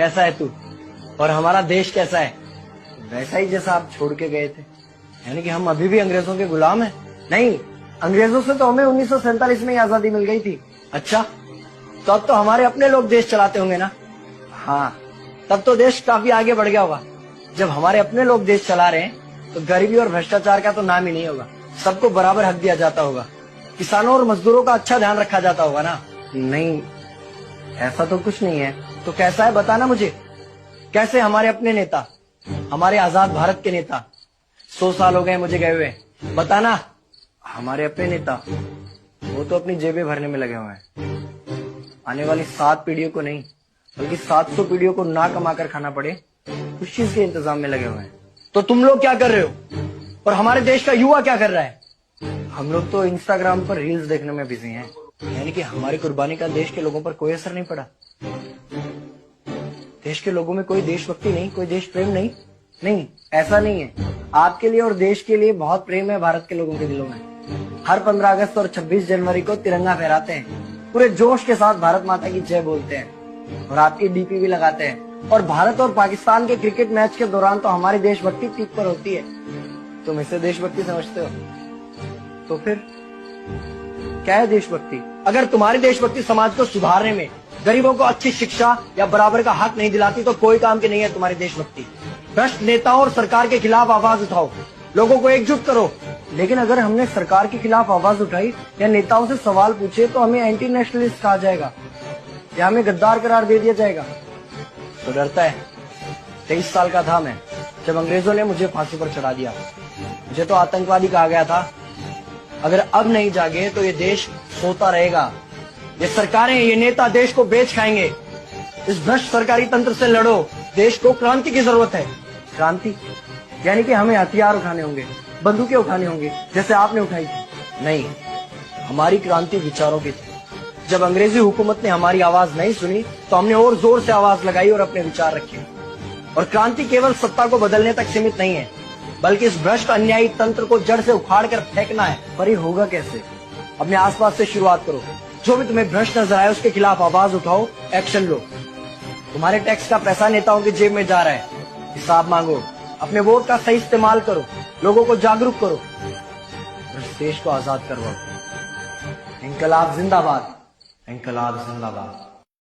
कैसा है तू और हमारा देश कैसा है? वैसा ही जैसा आप छोड़ के गए थे। यानी कि हम अभी भी अंग्रेजों के गुलाम हैं? नहीं, अंग्रेजों से तो हमें 1947 में ही आजादी मिल गई थी। अच्छा, तो अब तो हमारे अपने लोग देश चलाते होंगे ना? हाँ, तब तो देश काफी आगे बढ़ गया होगा। जब हमारे अपने लोग देश चला रहे हैं तो गरीबी और भ्रष्टाचार का तो नाम ही नहीं होगा। सबको बराबर हक दिया जाता होगा, किसानों और मजदूरों का अच्छा ध्यान रखा जाता होगा ना? नहीं, ऐसा तो कुछ नहीं है। तो कैसा है बताना मुझे। कैसे हमारे अपने नेता, हमारे आजाद भारत के नेता, 100 साल हो गए मुझे गए हुए, बताना। हमारे अपने नेता वो तो अपनी जेबें भरने में लगे हुए हैं। आने वाली 7 पीढ़ियों को नहीं बल्कि 700 पीढ़ियों को ना कमा कर खाना पड़े उस चीज के इंतजाम में लगे हुए हैं। तो तुम लोग क्या कर रहे हो और हमारे देश का युवा क्या कर रहा है? हम लोग तो इंस्टाग्राम पर रील्स देखने में बिजी हैं। यानी कि हमारी कुर्बानी का देश के लोगों पर कोई असर नहीं पड़ा। देश के लोगों में कोई देशभक्ति नहीं, कोई देश प्रेम नहीं। नहीं, ऐसा नहीं है। आपके लिए और देश के लिए बहुत प्रेम है भारत के लोगों के दिलों में। हर 15 अगस्त और 26 जनवरी को तिरंगा फहराते हैं, पूरे जोश के साथ भारत माता की जय बोलते हैं और आपकी डीपी भी लगाते हैं। और भारत और पाकिस्तान के क्रिकेट मैच के दौरान तो हमारी देशभक्ति पीक पर होती है। तुम इसे देशभक्ति समझते हो? तो फिर क्या है देशभक्ति? अगर तुम्हारी देशभक्ति समाज को सुधारने में, गरीबों को अच्छी शिक्षा या बराबर का हक नहीं दिलाती तो कोई काम की नहीं है तुम्हारी देशभक्ति। भ्रष्ट नेताओं और सरकार के खिलाफ आवाज उठाओ, लोगों को एकजुट करो। लेकिन अगर हमने सरकार के खिलाफ आवाज उठाई या नेताओं से सवाल पूछे तो हमें एंटी नेशनलिस्ट कहा जाएगा या हमें गद्दार करार दे दिया जाएगा। तो डरता है। 23 साल का था मैं जब अंग्रेजों ने मुझे फांसी पर चढ़ा दिया। मुझे तो आतंकवादी कहा गया था। अगर अब नहीं जागे तो ये देश सोता रहेगा। ये सरकारें, ये नेता देश को बेच खाएंगे। इस भ्रष्ट सरकारी तंत्र से लड़ो। देश को क्रांति की जरूरत है। क्रांति यानी कि हमें हथियार उठाने होंगे, बंदूकें उठानी होंगी जैसे आपने उठाई थी। नहीं, हमारी क्रांति विचारों की थी। जब अंग्रेजी हुकूमत ने हमारी आवाज नहीं सुनी तो हमने और जोर से आवाज लगाई और अपने विचार रखे। और क्रांति केवल सत्ता को बदलने तक सीमित नहीं है, बल्कि इस भ्रष्ट अन्यायी तंत्र को जड़ से उखाड़ कर फेंकना है। पर ये होगा कैसे? अपने आसपास से शुरुआत करो। जो भी तुम्हें भ्रष्ट नजर आए उसके खिलाफ आवाज उठाओ, एक्शन लो। तुम्हारे टैक्स का पैसा नेताओं की जेब में जा रहा है, हिसाब मांगो। अपने वोट का सही इस्तेमाल करो, लोगों को जागरूक करो, इस देश को आजाद करवाओ। इंकलाब जिंदाबाद, इंकलाब जिंदाबाद।